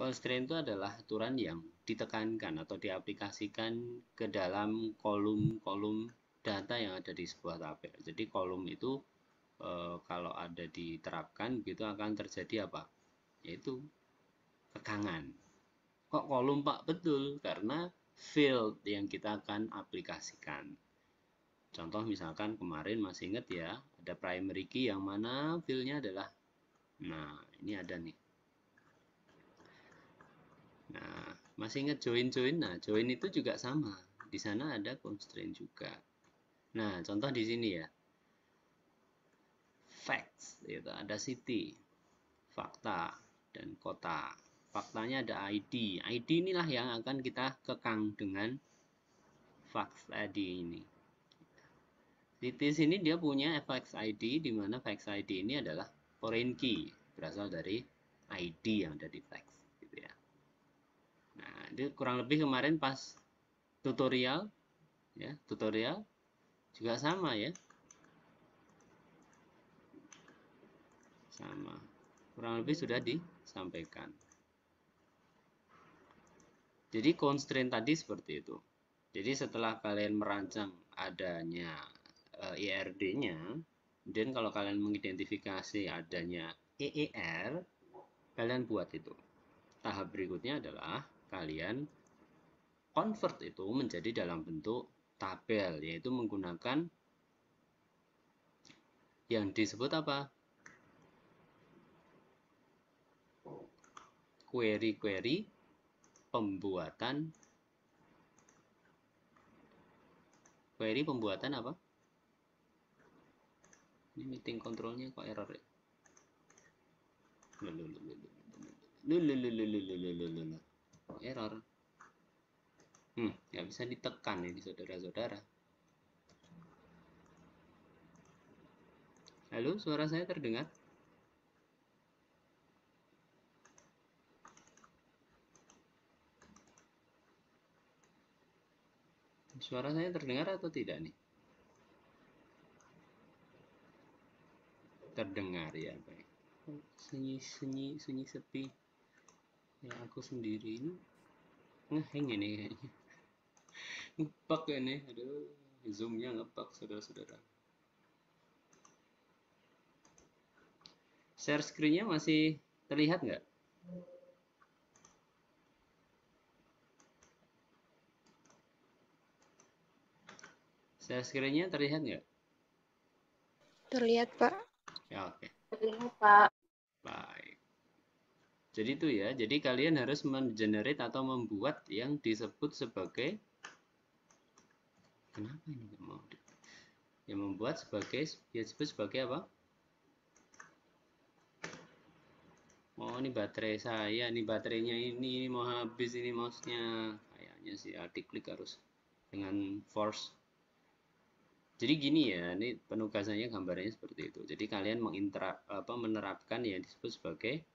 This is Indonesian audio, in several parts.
Constraint itu adalah aturan yang ditekankan atau diaplikasikan ke dalam kolom-kolom data yang ada di sebuah tabel. Jadi kolom itu kalau ada diterapkan gitu akan terjadi apa? Yaitu kekangan. Kok kolom Pak? Betul, karena field yang kita akan aplikasikan. Contoh misalkan kemarin masih ingat ya, ada primary key yang mana fieldnya adalah, nah ini ada nih. Nah, masih ingat join-join? Nah, join itu juga sama. Di sana ada constraint juga. Nah, contoh di sini ya. Facts, itu ada city, fakta, dan kota. Faktanya ada ID. ID inilah yang akan kita kekang dengan facts tadi ini. Di sini dia punya fx ID, di mana fx ID ini adalah foreign key, berasal dari ID yang ada di fax. Gitu ya. Nah, itu kurang lebih kemarin pas tutorial, ya, tutorial juga sama ya, sama. Kurang lebih sudah disampaikan. Jadi constraint tadi seperti itu. Jadi setelah kalian merancang adanya IRD-nya, dan kalau kalian mengidentifikasi adanya EER, kalian buat itu. Tahap berikutnya adalah kalian convert itu menjadi dalam bentuk tabel, yaitu menggunakan yang disebut apa? Query-query pembuatan. Query pembuatan apa? Ini meeting controlnya kok error ya? Kok error? Nggak bisa ditekan ini saudara-saudara. Halo, suara saya terdengar? Suara saya terdengar atau tidak nih? Terdengar ya, baik. Sunyi sepi. Ya aku sendiri ini ngeheng ini kayaknya. Ngepak ini, aduh, zoomnya ngepak saudara-saudara. Share screen-nya masih terlihat nggak? Share screen-nya terlihat nggak? Terlihat, Pak. Ya, oke. Terlihat, Pak. Baik. Jadi itu ya, jadi kalian harus mengenerate atau membuat yang disebut sebagai, kenapa ini nggak mau? Yang membuat sebagai, ya disebut sebagai apa? Oh, ini baterai saya, ini baterainya ini mau habis ini mouse-nya. Kayaknya sih klik harus dengan force. Jadi gini ya, ini penugasannya gambarnya seperti itu. Jadi kalian menerapkan yang disebut sebagai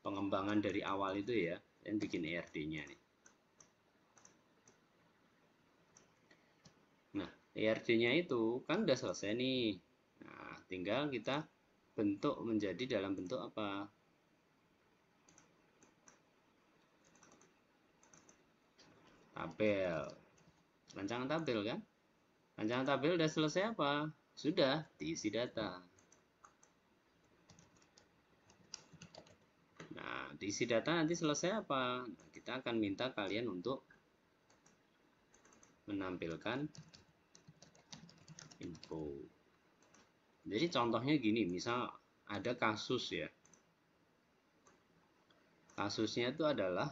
pengembangan dari awal itu ya, dan bikin ERD-nya nih. Nah, ERD-nya itu kan udah selesai nih. Nah, tinggal kita bentuk menjadi dalam bentuk apa? Tabel. Rancangan tabel kan? Rancangan tabel udah selesai apa? Sudah, diisi data. Nah, diisi data nanti selesai apa? Nah, kita akan minta kalian untuk menampilkan info. Jadi contohnya gini, misal ada kasus ya. Kasusnya itu adalah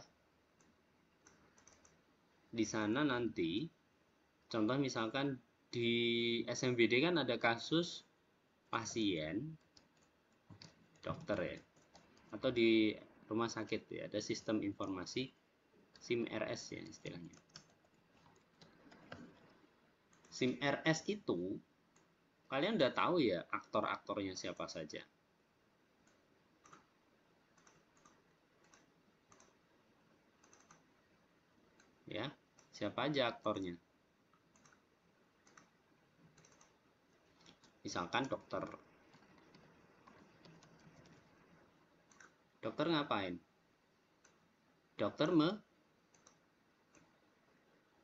di sana nanti, contoh misalkan di SMBD kan ada kasus pasien, dokter ya, atau di rumah sakit ya, ada sistem informasi SIM-RS ya istilahnya. SIM-RS itu kalian udah tahu ya aktor-aktornya siapa saja. Ya, siapa aja aktornya? Misalkan dokter Dokter ngapain? Dokter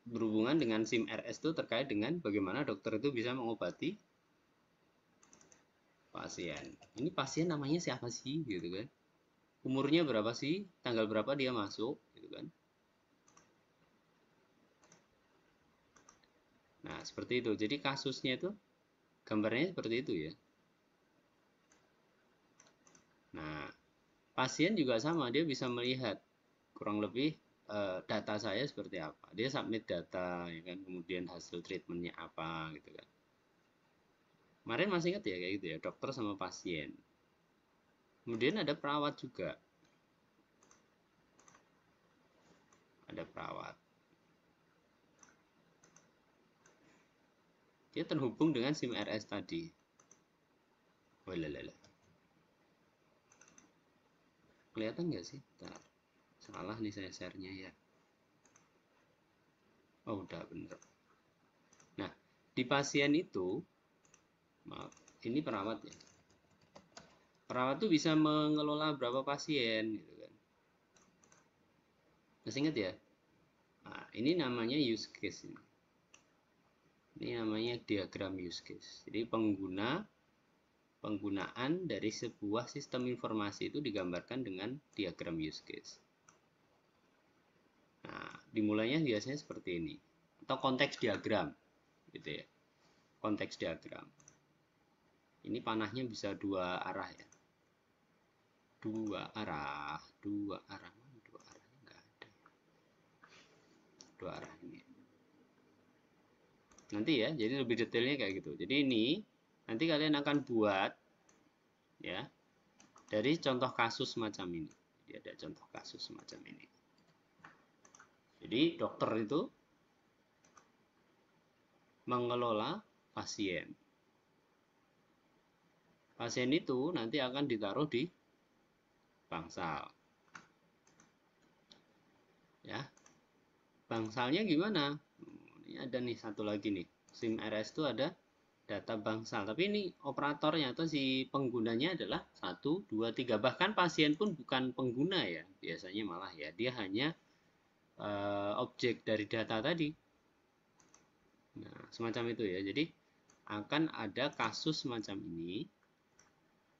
berhubungan dengan SIM RS itu terkait dengan bagaimana dokter itu bisa mengobati pasien. Ini pasien namanya siapa sih gitu kan? Umurnya berapa sih? Tanggal berapa dia masuk gitu kan? Nah, seperti itu. Jadi kasusnya itu gambarnya seperti itu ya. Nah, pasien juga sama, dia bisa melihat kurang lebih data saya seperti apa. Dia submit data ya kan, kemudian hasil treatmentnya apa gitu kan. Kemarin masih ingat ya kayak gitu ya, dokter sama pasien. Kemudian ada perawat juga. Ada perawat. Dia terhubung dengan SIM RS tadi. Walalala. Kelihatan nggak sih? Bentar. Salah nih saya share-nya ya. Oh, udah bener. Nah, di pasien itu, maaf, ini perawat ya. Perawat tuh bisa mengelola berapa pasien gitu kan. Masih ingat ya? Nah, ini namanya use case ini. Ini namanya diagram use case. Jadi penggunaan dari sebuah sistem informasi itu digambarkan dengan diagram use case. Nah, dimulainya biasanya seperti ini. Atau konteks diagram gitu ya. Konteks diagram. Ini panahnya bisa dua arah ya. Dua arah enggak ada. Dua arah ini. Nanti ya, jadi lebih detailnya kayak gitu. Jadi ini nanti kalian akan buat ya dari contoh kasus semacam ini. Jadi ada contoh kasus semacam ini. Jadi dokter itu mengelola pasien. Pasien itu nanti akan ditaruh di bangsal. Ya. Bangsalnya gimana? Ini ada nih satu lagi nih. SIM RS itu ada data bangsal. Tapi ini operatornya atau si penggunanya adalah 1, 2, 3. Bahkan pasien pun bukan pengguna ya. Biasanya malah ya. Dia hanya objek dari data tadi. Nah, semacam itu ya. Jadi akan ada kasus semacam ini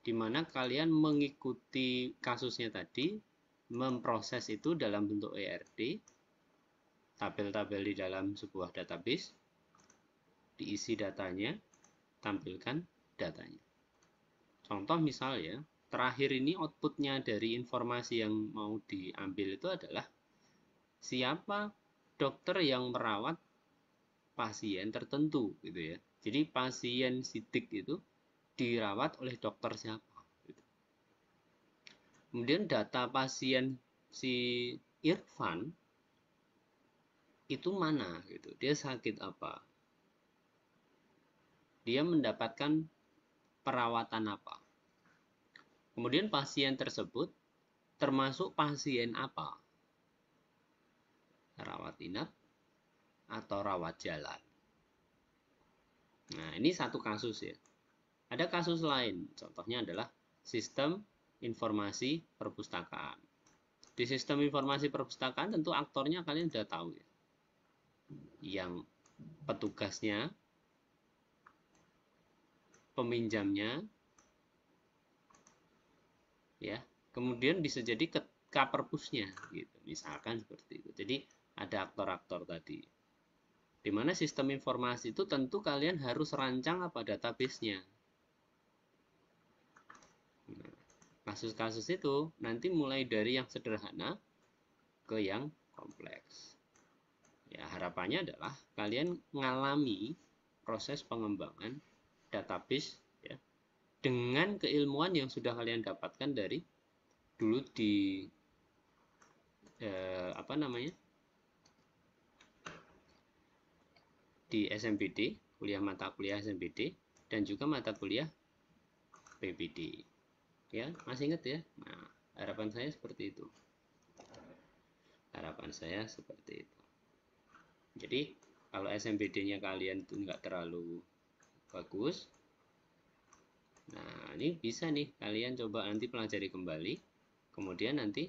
di mana kalian mengikuti kasusnya tadi, memproses itu dalam bentuk ERD, tabel-tabel di dalam sebuah database, diisi datanya, tampilkan datanya. Contoh misal ya, terakhir ini outputnya dari informasi yang mau diambil itu adalah siapa dokter yang merawat pasien tertentu gitu ya. Jadi pasien sidik itu dirawat oleh dokter siapa gitu. Kemudian data pasien si Irfan itu mana gitu, dia sakit apa, dia mendapatkan perawatan apa, kemudian pasien tersebut termasuk pasien apa, rawat inap atau rawat jalan. Nah, ini satu kasus ya. Ada kasus lain, contohnya adalah sistem informasi perpustakaan. Di sistem informasi perpustakaan tentu aktornya kalian sudah tahu ya. Yang petugasnya, peminjamnya, ya. Kemudian bisa jadi kaperpusnya gitu. Misalkan seperti itu. Jadi ada aktor-aktor tadi. Di mana sistem informasi itu tentu kalian harus rancang apa database-nya. Kasus-kasus itu nanti mulai dari yang sederhana ke yang kompleks. Ya, harapannya adalah kalian mengalami proses pengembangan database ya, dengan keilmuan yang sudah kalian dapatkan dari dulu di di SMPD, mata kuliah SMPD, dan juga mata kuliah PPD. Ya, masih ingat ya? Nah, harapan saya seperti itu. Harapan saya seperti itu. Jadi, kalau SMPD-nya kalian itu nggak terlalu bagus, nah ini bisa nih kalian coba nanti pelajari kembali kemudian nanti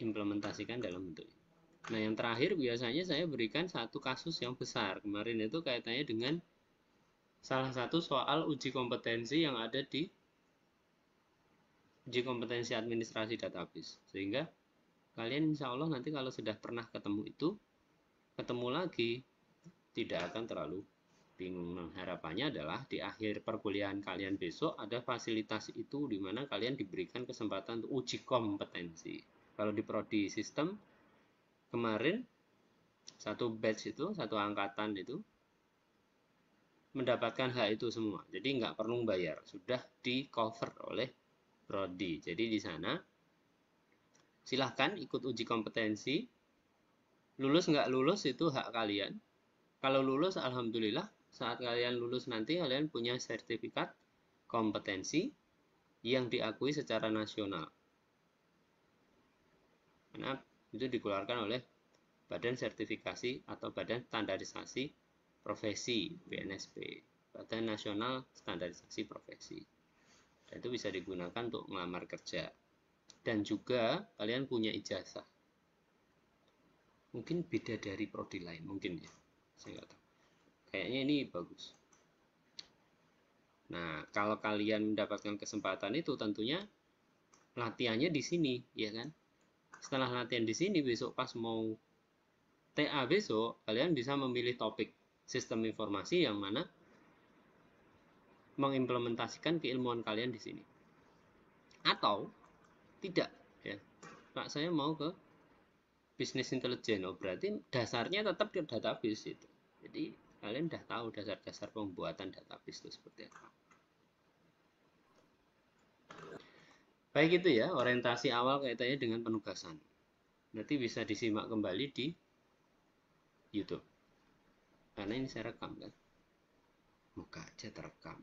implementasikan dalam bentuk ini. Nah, yang terakhir biasanya saya berikan satu kasus yang besar. Kemarin itu kaitannya dengan salah satu soal uji kompetensi yang ada di uji kompetensi administrasi database. Sehingga kalian insya Allah nanti kalau sudah pernah ketemu itu, ketemu lagi, tidak akan terlalu bingung. Nah, harapannya adalah di akhir perkuliahan kalian besok ada fasilitas itu di mana kalian diberikan kesempatan untuk uji kompetensi. Kalau di prodi sistem kemarin satu batch itu, satu angkatan itu mendapatkan hak itu semua. Jadi nggak perlu bayar, sudah di cover oleh prodi. Jadi di sana silahkan ikut uji kompetensi. Lulus nggak lulus itu hak kalian. Kalau lulus, alhamdulillah, saat kalian lulus nanti kalian punya sertifikat kompetensi yang diakui secara nasional. Karena itu dikeluarkan oleh Badan Sertifikasi atau Badan Standarisasi Profesi BNSP, Badan Nasional Standarisasi Profesi. Dan itu bisa digunakan untuk melamar kerja. Dan juga kalian punya ijazah. Mungkin beda dari prodi lain, mungkin ya. Saya nggak tahu. Kayaknya ini bagus. Nah, kalau kalian mendapatkan kesempatan itu tentunya latihannya di sini, ya kan? Setelah latihan di sini, besok pas mau TA besok, kalian bisa memilih topik sistem informasi yang mana mengimplementasikan keilmuan kalian di sini. Atau tidak, ya. Pak, saya mau ke bisnis intelijen. Oh, berarti dasarnya tetap di database itu. Jadi kalian udah tahu dasar-dasar pembuatan database itu seperti apa. Baik, itu ya orientasi awal kaitannya dengan penugasan. Nanti bisa disimak kembali di YouTube. Karena ini saya rekam kan. Muka aja terekam.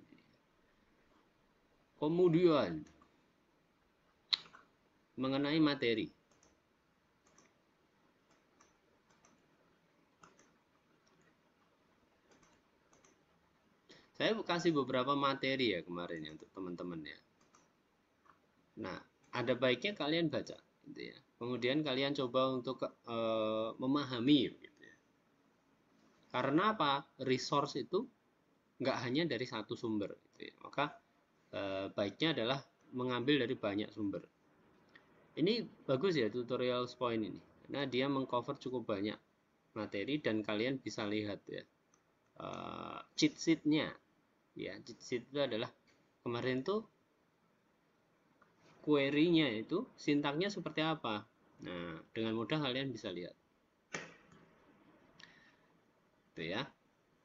Kemudian mengenai materi. Saya kasih beberapa materi ya kemarin ya untuk teman-teman ya. Nah, ada baiknya kalian baca gitu ya. Kemudian kalian coba untuk memahami gitu ya. Karena apa? Resource itu nggak hanya dari satu sumber gitu ya. Maka baiknya adalah mengambil dari banyak sumber. Ini bagus ya tutorial point ini. Karena dia mengcover cukup banyak materi dan kalian bisa lihat ya cheat sheet-nya. Ya, cheat sheet itu adalah kemarin tuh query-nya itu sintaknya seperti apa. Nah, dengan mudah kalian bisa lihat. Itu ya.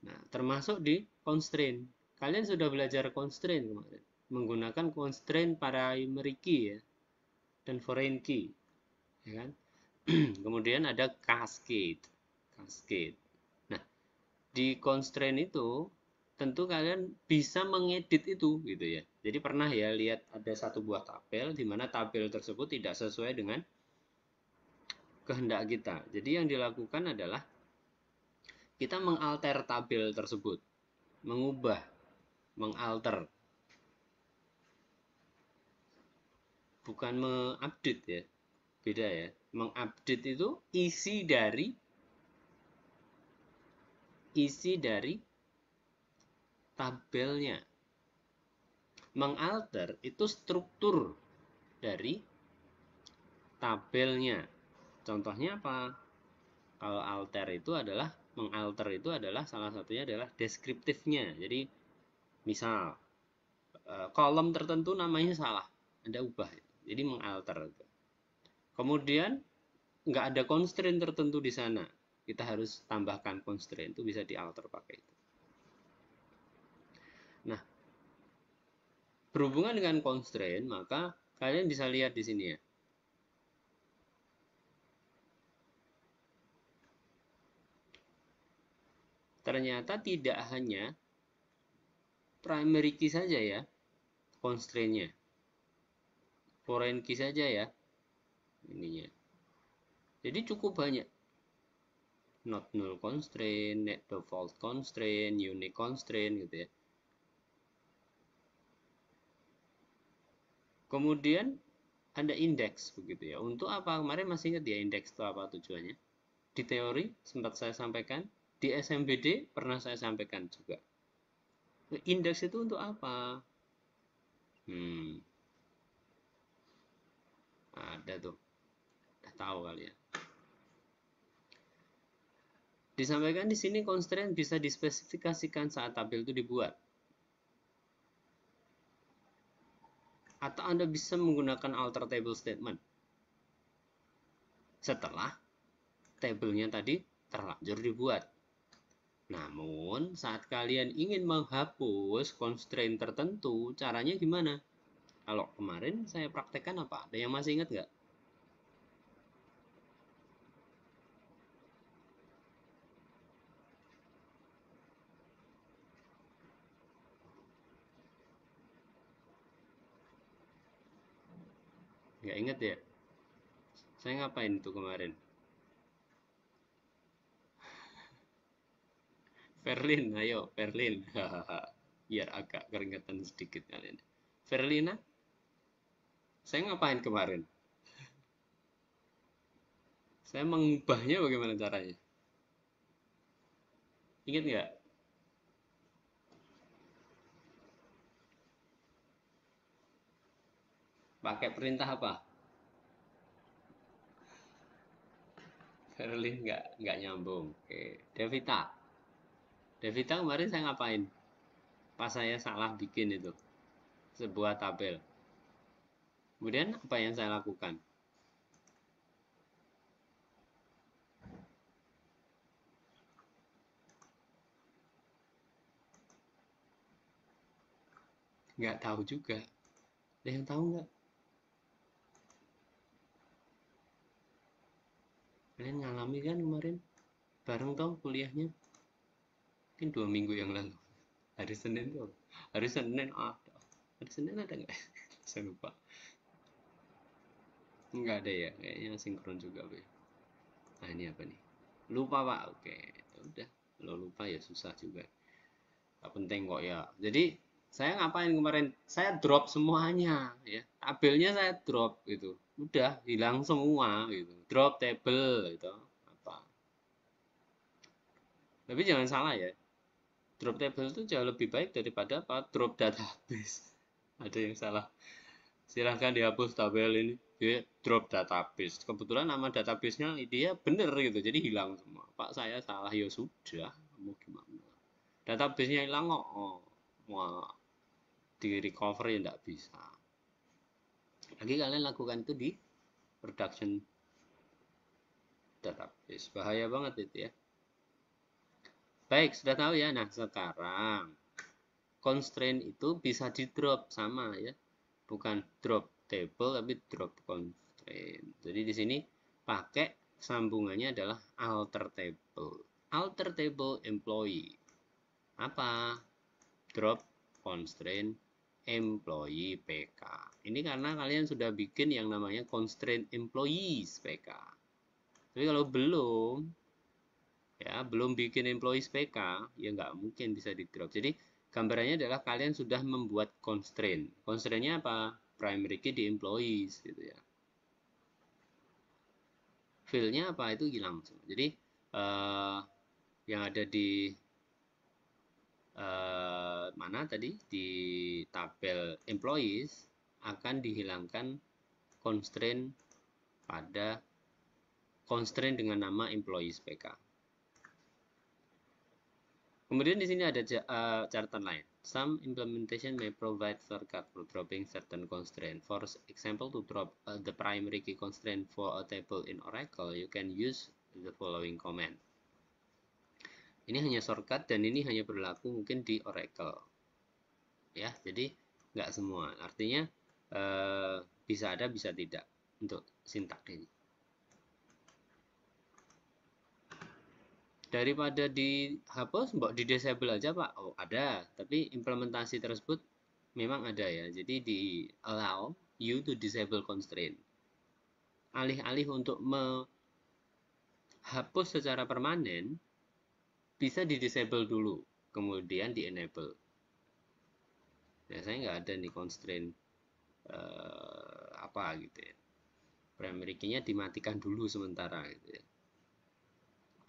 Nah, termasuk di constraint. Kalian sudah belajar constraint kemarin. Menggunakan constraint primary key ya. Dan foreign key. Ya kan? Kemudian ada cascade. Cascade. Nah, di constraint itu tentu kalian bisa mengedit itu gitu ya. Jadi pernah ya lihat ada satu buah tabel di mana tabel tersebut tidak sesuai dengan kehendak kita. Jadi yang dilakukan adalah kita mengalter tabel tersebut, mengubah, mengalter. Bukan mengupdate ya. Beda ya. Mengupdate itu isi dari tabelnya. Mengalter itu struktur dari tabelnya. Contohnya apa? Kalau alter itu adalah mengalter itu adalah salah satunya adalah deskriptifnya. Jadi misal kolom tertentu namanya salah, Anda ubah. Jadi mengalter. Kemudian nggak ada constraint tertentu di sana. Kita harus tambahkan constraint, itu bisa dialter pakai itu. Nah, berhubungan dengan constraint, maka kalian bisa lihat di sini ya. Ternyata tidak hanya primary key saja ya constraint-nya. Foreign key saja ya ininya. Jadi cukup banyak. Not null constraint, net default constraint, unique constraint gitu ya. Kemudian ada indeks begitu ya. Untuk apa? Kemarin masih ingat ya indeks itu apa tujuannya? Di teori sempat saya sampaikan, di SMBD pernah saya sampaikan juga. Indeks itu untuk apa? Ada tuh. Udah tahu kali ya. Disampaikan di sini constraint bisa dispesifikasikan saat tabel itu dibuat. Atau Anda bisa menggunakan alter table statement. Setelah tabelnya tadi terlanjur dibuat. Namun, saat kalian ingin menghapus constraint tertentu, caranya gimana? Kalau kemarin saya praktekkan apa? Ada yang masih ingat nggak? Nggak ingat ya? Saya ngapain itu kemarin? Verlin, ayo, Verlin. Biar agak keringetan sedikit kalian. Verlina, saya ngapain kemarin? Saya mengubahnya bagaimana caranya? Ingat nggak? Pakai perintah apa? Verlin nggak nyambung. Oke, Devita. Devita kemarin saya ngapain? Pas saya salah bikin itu sebuah tabel. Kemudian apa yang saya lakukan? Nggak tahu juga. Ada yang tahu nggak? Kalian ngalami kan kemarin? Bareng tau kuliahnya? Mungkin 2 minggu yang lalu. Hari Senin tuh. Hari Senin ada. Hari Senin ada nggak? Saya lupa. Nggak ada ya. Kayaknya sinkron juga, Be. Nah, ini apa nih? Lupa, Pak. Oke. Ya udah. Kalau lupa ya susah juga. Gak penting kok ya. Jadi saya ngapain kemarin? Saya drop semuanya ya. Tabelnya saya drop gitu. Udah hilang semua gitu. Drop table gitu. Apa? Tapi jangan salah ya. Drop table itu jauh lebih baik daripada apa? Drop database. Ada yang salah. Silahkan dihapus tabel ini. Dia drop database. Kebetulan nama databasenya dia bener gitu. Jadi hilang semua. Pak saya salah ya sudah. Mau gimana? Databasenya hilang kok. Oh, mau di recovery tidak bisa. Lagi kalian lakukan itu di production database. Bahaya banget itu ya. Baik, sudah tahu ya. Nah, sekarang constraint itu bisa di drop sama ya. Bukan drop table tapi drop constraint. Jadi di sini pakai sambungannya adalah alter table. Alter table employee. Apa? Drop constraint employee PK. Ini karena kalian sudah bikin yang namanya constraint employees PK. Tapi kalau belum, ya belum bikin employees PK, ya nggak mungkin bisa di drop. Jadi gambarannya adalah kalian sudah membuat constraint. Constraintnya apa? Primary key di employees gitu ya. Fill-nya apa? Itu hilang semua. Jadi yang ada di mana tadi di tabel employees akan dihilangkan constraint pada constraint dengan nama employees PK. Kemudian di sini ada catatan lain. Some implementation may provide shortcut for dropping certain constraint. For example, to drop the primary key constraint for a table in Oracle, you can use the following command. Ini hanya shortcut dan ini hanya berlaku mungkin di Oracle. Ya, jadi nggak semua. Artinya bisa ada, bisa tidak untuk sintak ini. Daripada dihapus, mbok di disable aja Pak. Oh ada, tapi implementasi tersebut memang ada ya. Jadi di allow you to disable constraint. Alih-alih untuk menghapus secara permanen, bisa di disable dulu, kemudian di enable. Ya saya nggak ada nih constraint apa gitu ya. Primary key-nya dimatikan dulu sementara gitu ya.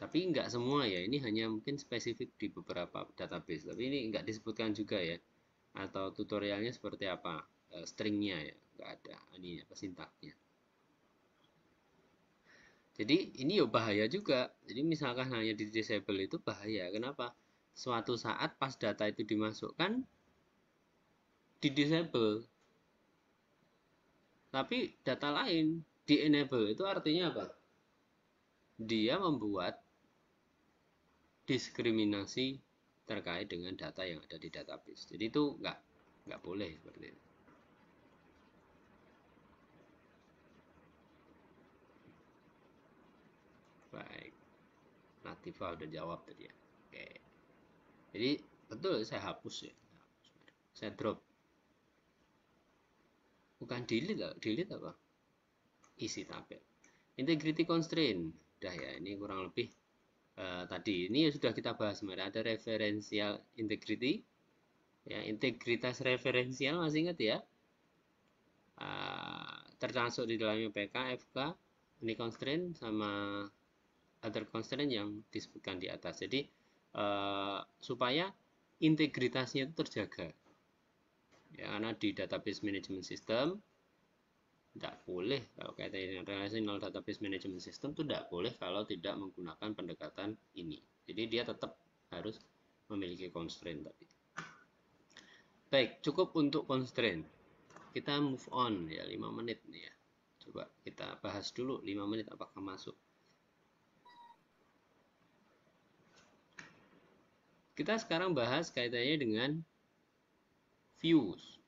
Tapi nggak semua ya, ini hanya mungkin spesifik di beberapa database. Tapi ini nggak disebutkan juga ya, atau tutorialnya seperti apa, stringnya ya, nggak ada ini apa sintaknya. Jadi ini ya bahaya juga. Jadi misalkan hanya di disable itu bahaya. Kenapa? Suatu saat pas data itu dimasukkan di disable, tapi data lain di enable, itu artinya apa? Dia membuat diskriminasi terkait dengan data yang ada di database. Jadi itu nggak boleh seperti itu. Baik, Nativa udah jawab tadi ya. Oke. Jadi betul saya hapus ya. Saya drop. Bukan delete, delete apa? Isi tabel. Integrity constraint. Udah ya, ini kurang lebih tadi. Ini sudah kita bahas kemarin. Ada referential integrity. Ya, integritas referensial masih ingat ya? Termasuk di dalamnya PK, FK, ini constraint sama other constraint yang disebutkan di atas. Jadi supaya integritasnya itu terjaga. Ya, karena di database management system tidak boleh, kalau kaitan relational database management system itu tidak boleh kalau tidak menggunakan pendekatan ini. Jadi dia tetap harus memiliki constraint tadi. Baik, cukup untuk constraint. Kita move on ya, 5 menit nih ya. Coba kita bahas dulu 5 menit apakah masuk. Kita sekarang bahas kaitannya dengan views.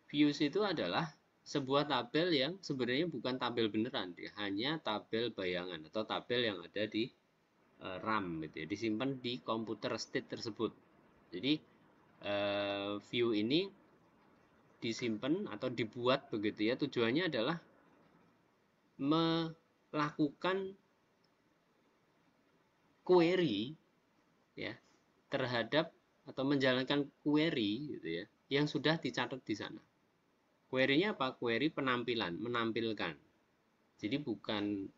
Views itu adalah sebuah tabel yang sebenarnya bukan tabel beneran, dia hanya tabel bayangan atau tabel yang ada di RAM gitu ya, disimpan di komputer state tersebut. Jadi view ini disimpan atau dibuat begitu ya, tujuannya adalah melakukan query ya terhadap atau menjalankan query gitu ya yang sudah dicatat di sana. Query-nya apa? Query penampilan, menampilkan. Jadi bukan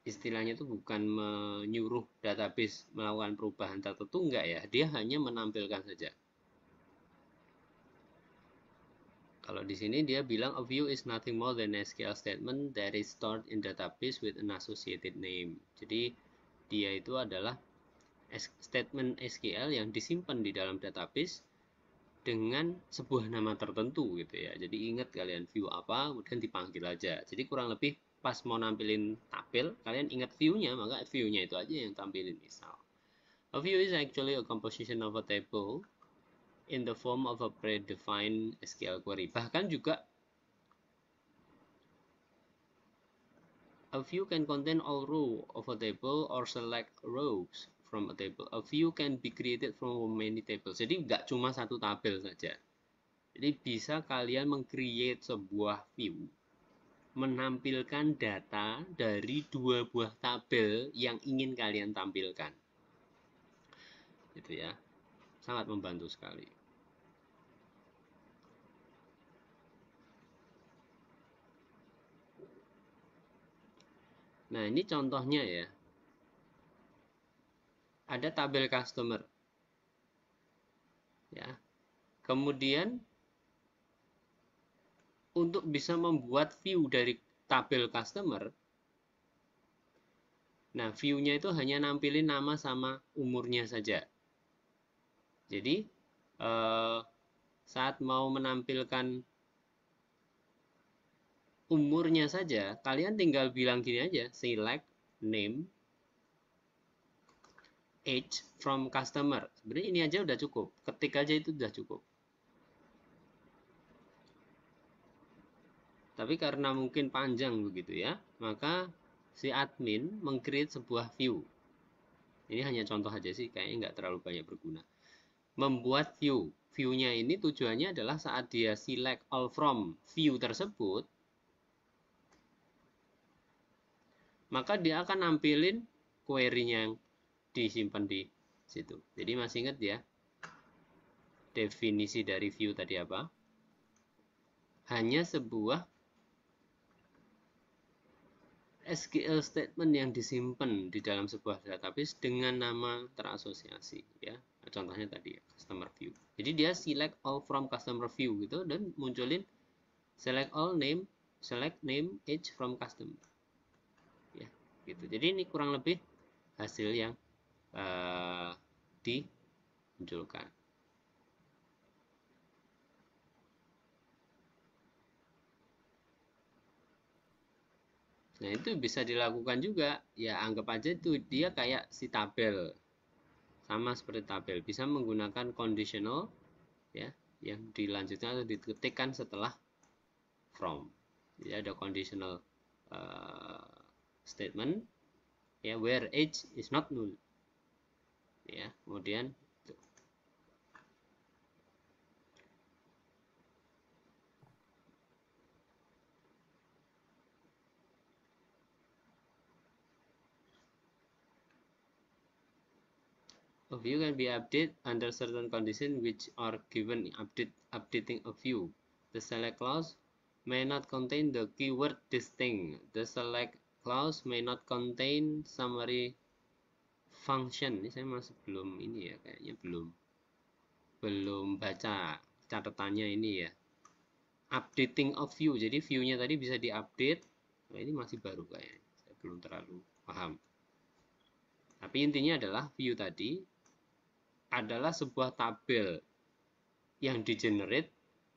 istilahnya itu bukan menyuruh database melakukan perubahan tertentu, enggak ya. Dia hanya menampilkan saja. Kalau di sini dia bilang a view is nothing more than a SQL statement that is stored in database with an associated name. Jadi dia itu adalah statement SQL yang disimpan di dalam database dengan sebuah nama tertentu gitu ya. Jadi ingat kalian view apa, kemudian dipanggil aja. Jadi kurang lebih pas mau nampilin tabel, kalian ingat view-nya, maka view-nya itu aja yang tampilin misal. A view is actually a composition of a table in the form of a predefined SQL query. Bahkan juga a view can contain all row of a table or select rows from a table. A view can be created from many tables. Jadi nggak cuma satu tabel saja. Jadi bisa kalian meng-create sebuah view, menampilkan data dari 2 buah tabel yang ingin kalian tampilkan. Gitu ya. Sangat membantu sekali. Nah, ini contohnya ya. Ada tabel customer. Ya. Kemudian untuk bisa membuat view dari tabel customer, nah view-nya itu hanya nampilin nama sama umurnya saja. Jadi saat mau menampilkan umurnya saja, kalian tinggal bilang gini aja, select name, age from customer. Sebenarnya ini aja udah cukup, ketik aja itu udah cukup. Tapi karena mungkin panjang begitu ya, maka si admin meng-create sebuah view. Ini hanya contoh aja sih, kayaknya nggak terlalu banyak berguna. Membuat view. View-nya ini tujuannya adalah saat dia select all from view tersebut, maka dia akan nampilin query-nya yang disimpan di situ. Jadi masih ingat ya, definisi dari view tadi apa? Hanya sebuah SQL statement yang disimpan di dalam sebuah database dengan nama terasosiasi, ya. Contohnya tadi ya, customer view. Jadi dia select all from customer view gitu dan munculin select name age from customer. Ya, gitu. Jadi ini kurang lebih hasil yang dimunculkan. Nah, itu bisa dilakukan juga. Ya, anggap aja itu dia kayak si tabel. Sama seperti tabel. Bisa menggunakan conditional ya, yang dilanjutkan atau diketikkan setelah from. Jadi ada conditional statement ya, where age is not null. Ya, kemudian a view can be updated under certain conditions which are given updating a view. The select clause may not contain the keyword distinct. The select clause may not contain summary function. Ini saya masih belum ini ya, kayaknya belum baca catatannya ini ya. Updating of view. Jadi view-nya tadi bisa diupdate. Nah, ini masih baru kayaknya. Saya belum terlalu paham. Tapi intinya adalah view tadi adalah sebuah tabel yang di-generate